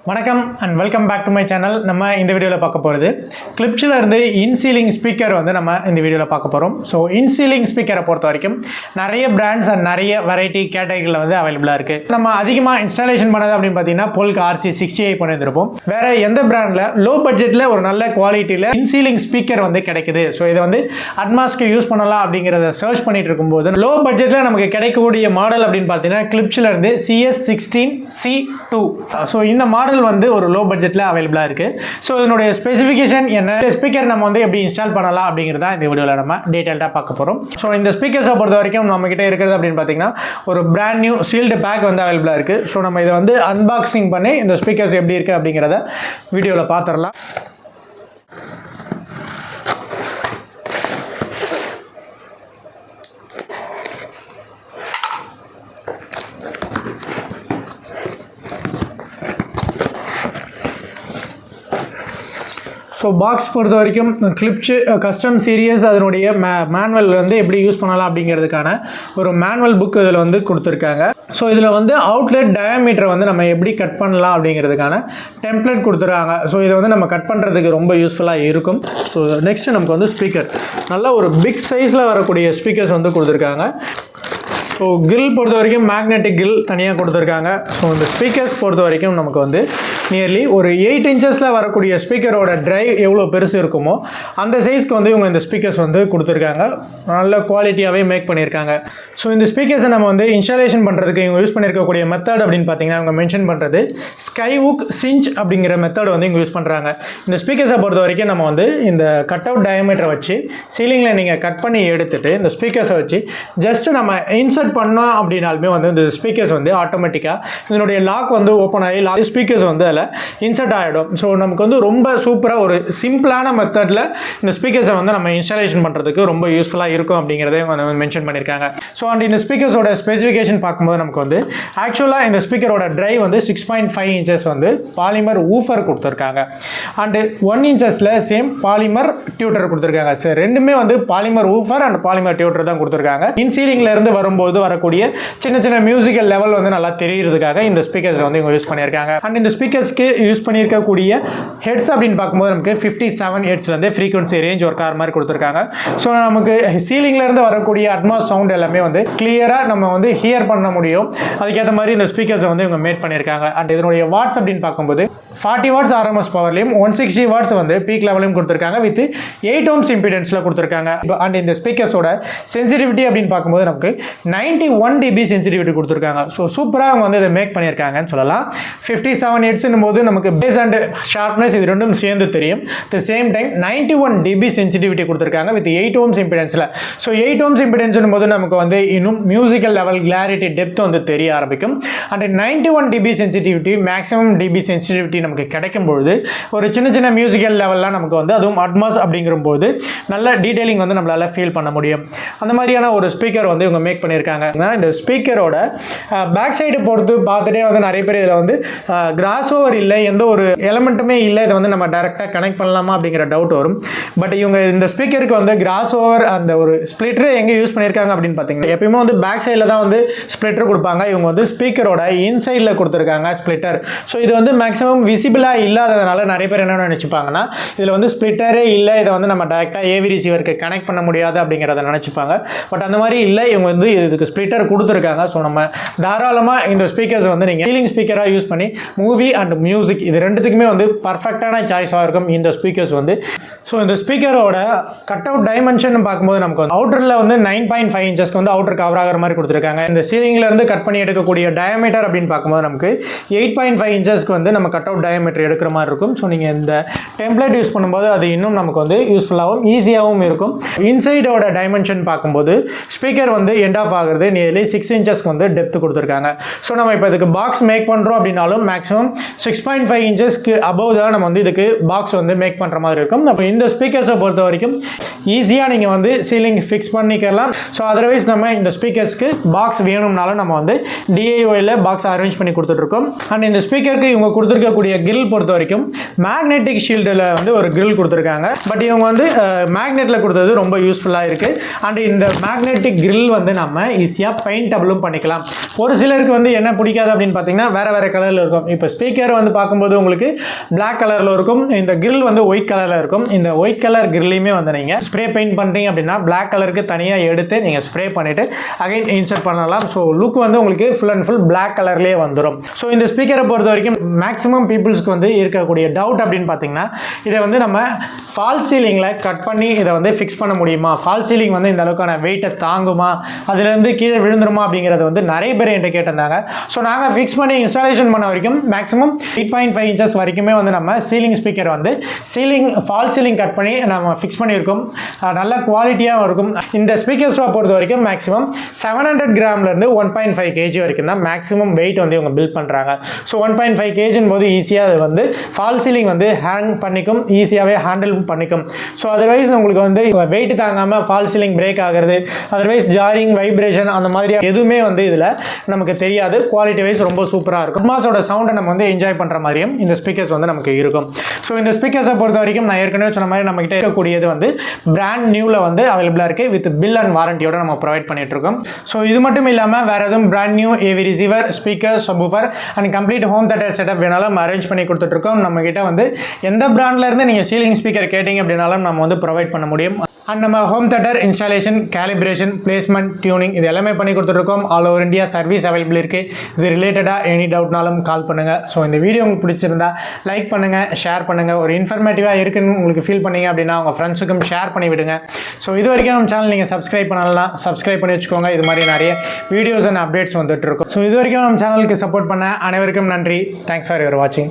வணக்கம் and welcome back to my channel. நம்ம இந்த வீடியோவில் பார்க்க போகிறது கிளிப்ஸில் இருந்து இன்சீலிங் ஸ்பீக்கர் வந்து நம்ம இந்த வீடியோவில் பார்க்க போகிறோம். ஸோ இன்சீலிங் ஸ்பீக்கரை பொறுத்த வரைக்கும் நிறைய பிராண்ட்ஸ் அண்ட் நிறைய வெரைட்டி கேட்டகரியில் வந்து அவைலபிளாக இருக்குது. நம்ம அதிகமாக இன்ஸ்டாலேஷன் பண்ணது அப்படின்னு பார்த்தீங்கன்னா பொல்க் RC68 பண்ணியிருந்திருப்போம். வேறு எந்த பிராண்டில் லோ பட்ஜெட்டில் ஒரு நல்ல குவாலிட்டியில் இன்சீலிங் ஸ்பீக்கர் வந்து கிடைக்குது, ஸோ இதை வந்து அட்மாஸ்க்கு யூஸ் பண்ணலாம் அப்படிங்கிறத சர்ச் பண்ணிட்டு இருக்கும்போது லோ பட்ஜெட்டில் நமக்கு கிடைக்கக்கூடிய மாடல் அப்படின்னு பார்த்தீங்கன்னா கிளிப்ஸில் இருந்து CS16C2. ஸோ இந்த மாடல் வந்து ஒரு லோ பட்ஜெட்டில் அவைலபிளாக இருக்குது. ஸோ இதனுடைய ஸ்பெசிஃபிகேஷன் என்ன, ஸ்பீக்கர் நம்ம வந்து எப்படி இன்ஸ்டால் பண்ணலாம் அப்படிங்கிறத இந்த வீடியோவில் நம்ம டீட்டெயில்டாக பார்க்க போகிறோம். ஸோ இந்த ஸ்பீக்கர்ஸை பொறுத்த வரைக்கும் நம்மக்கிட்ட இருக்கிறது அப்படின்னு பார்த்தீங்கன்னா ஒரு பிராண்ட் நியூ சீல்டு பேக் வந்து அவைலபிளாக இருக்குது. ஸோ நம்ம இதை வந்து அன்பாக்சிங் பண்ணி இந்த ஸ்பீக்கர்ஸ் எப்படி இருக்குது அப்படிங்கிறத வீடியோவில் பார்த்துடலாம். ஸோ பாக்ஸ் பொறுத்த வரைக்கும் கிளிப்ஸ் கஸ்டம் சீரியஸ் அதனுடைய மேனுவல் வந்து எப்படி யூஸ் பண்ணலாம் அப்படிங்கிறதுக்கான ஒரு மேனுவல் புக் இதில் வந்து கொடுத்துருக்காங்க. ஸோ இதில் வந்து அவுட்லெட் டயாமீட்டரை வந்து நம்ம எப்படி கட் பண்ணலாம் அப்படிங்கிறதுக்கான டெம்ப்ளேட் கொடுத்துருக்காங்க. ஸோ இதை வந்து நம்ம கட் பண்ணுறதுக்கு ரொம்ப யூஸ்ஃபுல்லாக இருக்கும். ஸோ நெக்ஸ்ட்டு நமக்கு வந்து ஸ்பீக்கர், நல்லா ஒரு பிக் சைஸில் வரக்கூடிய ஸ்பீக்கர்ஸ் வந்து கொடுத்துருக்காங்க. ஸோ கில் பொறுத்த வரைக்கும் மேக்னெட்டிக் கில் தனியாக கொடுத்துருக்காங்க. ஸோ இந்த ஸ்பீக்கர்ஸ் பொறுத்த வரைக்கும் நமக்கு வந்து நியர்லி ஒரு 8 இன்ச்சஸில் வரக்கூடிய ஸ்பீக்கரோட ட்ரைவ் எவ்வளோ பெருசு இருக்குமோ அந்த சைஸ்க்கு வந்து இவங்க இந்த ஸ்பீக்கர்ஸ் வந்து கொடுத்துருக்காங்க. நல்ல குவாலிட்டியாகவே மேக் பண்ணியிருக்காங்க. ஸோ இந்த ஸ்பீக்கர்ஸை நம்ம வந்து இன்ஸ்டாலேஷன் பண்ணுறதுக்கு இவங்க யூஸ் பண்ணியிருக்கக்கூடிய மெத்தட் அப்படின்னு பார்த்தீங்கன்னா அவங்க மென்ஷன் பண்ணுறது ஸ்கைவுக் சிஞ்ச் அப்படிங்கிற மெத்தட் வந்து இங்கே யூஸ் பண்ணுறாங்க. இந்த ஸ்பீக்கர்ஸை பொறுத்த வரைக்கும் நம்ம வந்து இந்த கட் அவுட் டயாமீட்டரை வச்சு சீலிங்கில் நீங்கள் கட் பண்ணி எடுத்துகிட்டு இந்த ஸ்பீக்கர்ஸை வச்சு ஜஸ்ட்டு நம்ம இன்சர்ட் பண்ணோம் அப்படின்னாலுமே வந்து இந்த ஸ்பீக்கர்ஸ் வந்து ஆட்டோமேட்டிக்காக இதனுடைய லாக் வந்து ஓப்பன் ஆகி ஸ்பீக்கர்ஸ் வந்து அதில் இன்சர்ட் ஆகிடும். ஸோ நமக்கு வந்து ரொம்ப சூப்பராக ஒரு சிம்பிளான மெத்தடில் இந்த ஸ்பீக்கர்ஸை வந்து நம்ம இன்ஸ்டாலேஷன் பண்ணுறதுக்கு ரொம்ப யூஸ்ஃபுல்லாக இருக்கும் அப்படிங்கிறதே மென்ஷன் பண்ணியிருக்காங்க. ஸோ அண்ட் இந்த ஸ்பீக்கர்ஸோட ஸ்பெசிஃபிகேஷன் பார்க்கும்போது நமக்கு வந்து ஆக்சுவலாக இந்த ஸ்பீக்கரோட ட்ரைவ் வந்து 6.5 இன்ச்சஸ் வந்து பாலிமர் ஊஃபர் கொடுத்துருக்காங்க. அண்டு 1 இன்ச்சஸில் சேம் பாலிமர் டியூட்டர் கொடுத்துருக்காங்க. ஸோ ரெண்டுமே வந்து polymer woofer and polymer tweeter தான் கொடுத்துருக்காங்க. இன்சீலிங்கில் இருந்து வரும்போது வரக்கூடிய சின்ன சின்ன மியூசிக்கல் லெவல் வந்து நல்லா தெரிகிறதுக்காக இந்த ஸ்பீக்கர்ஸ் வந்து இவங்க யூஸ் பண்ணியிருக்காங்க. அண்ட் இந்த ஸ்பீக்கர்ஸ்க்கு யூஸ் பண்ணியிருக்கக்கூடிய ஹெட்ஸ் அப்படின்னு பார்க்கும்போது நமக்கு 57 ஹெட்ஸ்லேருந்து ஃப்ரீக்வன்சி ரேஞ்ச் ஒர்க் ஆகிற மாதிரி கொடுத்துருக்காங்க. ஸோ நமக்கு சீலிங்லேருந்து வரக்கூடிய அட்மாஸ் சவுண்ட் எல்லாமே வந்து கிளியராக நம்ம வந்து ஹியர் பண்ண முடியும். அதுக்கேற்ற மாதிரி இந்த ஸ்பீக்கர்ஸை வந்து இவங்க மேட் பண்ணியிருக்காங்க. அண்ட் இதனுடைய வாட்ஸ் அப்படின்னு பார்க்கும்போது 40 வாட்ஸ் RMS பவர்லையும் 160 வாட்ஸ் வந்து பீக் லெவலையும் கொடுத்துருக்காங்க. வித் 8 ohms இம்பிடன்ஸில் கொடுத்துருக்காங்க. அண்ட் இந்த ஸ்பீக்கர்ஸோட சென்சிட்டிவிட்டி அப்படின்னு பார்க்கும்போது நமக்கு 91 dB சென்சிட்டிவிட்டி கொடுத்துருக்காங்க. ஸோ சூப்பராக அவங்க வந்து இதை மேக் பண்ணியிருக்காங்கன்னு சொல்லலாம். 57 ஹெட்ஸ்னும் போது நமக்கு பேஸ் அண்ட் ஷார்ப்னஸ் இது ரெண்டும் சேர்ந்து தெரியும். The same time 91 dB sensitivity கொடுத்துருக்காங்க வித் 8 ohms இம்பிடன்ஸில். ஸோ 8 ohms இம்பிடன்ஸ்னும் போது நமக்கு வந்து இன்னும் மியூசிக்கல் லெவல் கிளாரிட்டி டெப்த் வந்து தெரிய ஆரம்பிக்கும். And 91 dB sensitivity maximum dB sensitivity நமக்கு கிடைக்கும் பொழுது ஒரு சின்ன சின்ன மியூசிக்கல் லெவல்லாம் நமக்கு வந்து அதுவும் அட்மாஸ் அப்படிங்கும்போது நல்ல டீடைலிங் வந்து நம்மளால் ஃபீல் பண்ண முடியும். அந்த மாதிரியான ஒரு ஸ்பீக்கர் வந்து இவங்க மேக் பண்ணியிருக்காங்க. இந்த ஸ்பீக்கரோட பேக் சைடு பொறுத்து பார்த்துட்டே வந்து நிறைய பேர் இதில் வந்து கிராஸ் ஓவர் இல்லை, எந்த ஒரு எலமெண்ட்டுமே இல்லை, இதை வந்து நம்ம டைரெக்டாக கனெக்ட் பண்ணலாமா அப்படிங்கிற டவுட் வரும். பட் இவங்க இந்த ஸ்பீக்கருக்கு வந்து கிராஸ் ஓவர் அந்த ஒரு ஸ்ப்ளிட்டர் எங்கே யூஸ் பண்ணியிருக்காங்க அப்படின்னு பார்த்தீங்கன்னா எப்பயுமே வந்து பேக் சைடில் தான் வந்து ஸ்ப்ளிட்டர் கொடுப்பாங்க. இவங்க வந்து ஸ்பீக்கரோட இன்சைடில் கொடுத்துருக்காங்க ஸ்ப்ளிட்டர். ஸோ இது வந்து மேக்ஸிமம் விசிபிளாக இல்லாததுனால நிறைய பேர் என்ன நினச்சிப்பாங்கன்னா இதில் வந்து ஸ்ப்ளிட்டரே இல்லை, இதை வந்து நம்ம டைரெக்டாக ஏவி ரிசீவருக்கு கனெக்ட் பண்ண முடியாது அப்படிங்கிறத நினச்சிப்பாங்க. பட் அந்த மாதிரி இல்லை, இவங்க வந்து இதுக்கு ஸ்ப்ளிட்டர் கொடுத்துருக்காங்க. ஸோ நம்ம தாராளமாக இந்த ஸ்பீக்கர்ஸ் வந்து நீங்கள் சீலிங் ஸ்பீக்கராக யூஸ் பண்ணி மூவி அண்ட் மியூசிக் இது ரெண்டுத்துக்குமே வந்து பர்ஃபெக்டான சாய்ஸாக இருக்கும் இந்த ஸ்பீக்கர்ஸ் வந்து. ஸோ இந்த ஸ்பீக்கரோட கட் அவுட் டைமென்ஷன் பார்க்கும்போது நமக்கு வந்து அவுட்டரில் வந்து 9.5 இன்ச்சஸ்க்கு வந்து அவுட்டர் கவர் ஆகிற மாதிரி கொடுத்துருக்காங்க. இந்த சீலிங்லேருந்து கட் பண்ணி எடுக்கக்கூடிய டயாமீட்டர் அப்படின்னு பார்க்கும்போது நமக்கு 8.5 இன்ச்சஸ்க்கு வந்து நம்ம கட் அவுட் டயாமீட்டர் எடுக்கிற மாதிரி இருக்கும். ஸோ நீங்கள் இந்த டெம்ப்ளேட் யூஸ் பண்ணும்போது அது இன்னும் நமக்கு வந்து யூஸ்ஃபுல்லாகவும் ஈஸியாகவும் இருக்கும். இன்சைடோட டைமென்ஷன் பார்க்கும்போது ஸ்பீக்கர் வந்து எண்ட் ஆஃப் ஆகுறது நியர்லி 6 இன்ச்சஸ்க்கு வந்து டெப்த் கொடுத்துருக்காங்க. ஸோ நம்ம இப்போ இதுக்கு பாக்ஸ் மேக் பண்ணுறோம் அப்படின்னாலும் மேக்ஸிமம் 6.5 இன்ச்சஸ்க்கு அபவ் தான் நம்ம வந்து இதுக்கு பாக்ஸ் வந்து மேக் பண்ணுற மாதிரி இருக்கும். அப்போ இந்த ஸ்பீக்கர்ஸை பொறுத்த வரைக்கும் ஈஸியாக நீங்கள் வந்து சீலிங் ஃபிக்ஸ் பண்ணிக்கலாம். ஸோ அதர்வைஸ் நம்ம இந்த ஸ்பீக்கர்ஸ்க்கு பாக்ஸ் வேணும்னாலும் நம்ம வந்து DIYல பாக்ஸ் அரேஞ்ச் பண்ணி கொடுத்துட்ருக்கோம். அண்ட் இந்த ஸ்பீக்கருக்கு இவங்க கொடுத்துருக்கக்கூடிய கிரில் பொறுத்த வரைக்கும் மேக்னெட்டிக் ஷீல்டில் வந்து ஒரு கிரில் கொடுத்துருக்காங்க. பட் இவங்க வந்து மேக்னெட்டில் கொடுத்தது ரொம்ப யூஸ்ஃபுல்லாக இருக்குது. அண்ட் இந்த மேக்னெட்டிக் கிரில் வந்து நம்ம ஈஸியாக பெயிண்டபிளும் பண்ணிக்கலாம். ஒரு சிலருக்கு வந்து என்ன பிடிக்காது அப்படின்னு பார்த்தீங்கன்னா வேறு கலரில் இருக்கும். இப்போ ஸ்பீக்கர் வந்து பார்க்கும்போது உங்களுக்கு பிளாக் கலரில் இருக்கும், இந்த கிரில் வந்து ஒயிட் கலரில் இருக்கும். இந்த ஒயிட் கலர் கிரில்லையுமே வந்து நீங்கள் ஸ்ப்ரே பெயிண்ட் பண்ணுறீங்க அப்படின்னா பிளாக் கலருக்கு தனியாக எடுத்து நீங்கள் ஸ்ப்ரே பண்ணிவிட்டு அகைன் இன்சர்ட் பண்ணலாம். ஸோ லுக் வந்து உங்களுக்கு ஃபுல் அண்ட் ஃபுல் பிளாக் கலர்லேயே வந்துடும். ஸோ இந்த ஸ்பீக்கரை பொறுத்த வரைக்கும் மேக்ஸிமம் பீப்புள்ஸ்க்கு வந்து இருக்கக்கூடிய டவுட் அப்படின்னு பார்த்தீங்கன்னா இதை வந்து நம்ம ஃபால் சீலிங்கில் கட் பண்ணி இதை வந்து ஃபிக்ஸ் பண்ண முடியுமா, ஃபால் சீலிங் வந்து இந்த அளவுக்கான வெயிட்டை தாங்குமா, அதுலேருந்து கீழே விழுந்துருமா அப்படிங்கிறது வந்து நிறைய பேர் என்கிட்ட கேட்டிருந்தாங்க. ஸோ நாங்கள் ஃபிக்ஸ் பண்ணி இன்ஸ்டாலேஷன் பண்ண வரைக்கும் மேக்ஸிமம் 8.5 inches வரைக்குமே வந்து நம்ம சீலிங் ஸ்பீக்கர் வந்து ஃபால் சீலிங் கட் பண்ணி நம்ம ஃபிக்ஸ் பண்ணியிருக்கோம். நல்ல குவாலிட்டியாகவும் இருக்கும். இந்த ஸ்பீக்கர்ஸை பொறுத்த வரைக்கும் மேக்ஸிமம் 700 கிராம்லேருந்து 1.5 kg வரைக்கும் தான் மேக்ஸிமம் வெயிட் வந்து இவங்க பில்ட் பண்ணுறாங்க. ஸோ 1.5 kgன் போது ஈஸியாக அது வந்து ஃபால் சீலிங் வந்து ஹேங் பண்ணிக்கும், ஈஸியாகவே ஹேண்டில் பண்ணிக்கும். ஸோ அதர்வைஸ் உங்களுக்கு வந்து வெயிட் தாங்காமல் ஃபால் சீலிங் பிரேக் ஆகிறது, அதர்வைஸ் ஜாரிங், வைப்ரேஷன் அந்த மாதிரி எதுவுமே வந்து இதில் நமக்கு தெரியாது. குவாலிட்டி வைஸ் ரொம்ப சூப்பராக இருக்கும். குட்மாஸோட சவுண்டை நம்ம வந்து என்ஜாய் பண்ணுற மாதிரியும் இந்த ஸ்பீக்கர்ஸ் வந்து நமக்கு இருக்கும். ஸோ இந்த ஸ்பீக்கர்ஸை பொறுத்த வரைக்கும் நான் ஏற்கனவே சொன்ன மாதிரி நம்மகிட்ட இருக்கக்கூடியது வந்து பிராண்ட் நியூவில் வந்து அவைலபிளாக இருக்குது. வித் பில் அண்ட் வாரண்டியோட நம்ம ப்ரொவைட் பண்ணிட்டு இருக்கோம். ஸோ இது மட்டும் இல்லாமல் வேறு எதுவும் brand new A V receiver, speaker, subwoofer and complete home theatre setup வேணாலும் அரேஞ்ச் பண்ணி கொடுத்துட்ருக்கோம். நம்மகிட்ட வந்து எந்த பிராண்ட்லேருந்து நீங்கள் சீலிங் ஸ்பீக்கர் கேட்டிங்க அப்படின்னாலும் நம்ம வந்து ப்ரொவைட் பண்ண முடியும். அண்ட் நம்ம home theatre installation, calibration, placement, tuning இது எல்லாமே பண்ணி கொடுத்துட்ருக்கோம். All over India service available இருக்குது. இது ரிலேட்டடாக எனி டவுட்னாலும் கால் பண்ணுங்கள். ஸோ இந்த வீடியோ உங்களுக்கு பிடிச்சிருந்தா லைக் பண்ணுங்கள், ஷேர் பண்ணுங்கள். ஒரு இன்ஃபர்மேட்டிவாக இருக்குன்னு உங்களுக்கு ஃபீல் பண்ணீங்க அப்படின்னா உங்கள் ஃப்ரெண்ட்ஸுக்கும் ஷேர் பண்ணி விடுங்க. ஸோ இது வரைக்கும் நம்ம சேனல் நீங்கள் சப்ஸ்கிரைப் பண்ணலாம், சப்ஸ்கிரைப் பண்ணி வச்சுக்கோங்க. இது மாதிரி நிறைய வீடியோஸ் அண்ட் அப்டேட்ஸ் வந்துட்டு இருக்கும். ஸோ இது வரைக்கும் நம்ம சேனலுக்கு சப்போர்ட் பண்ண அனைவருக்கும் நன்றி. தேங்க்ஸ் ஃபார் யுவர் வாட்சிங்.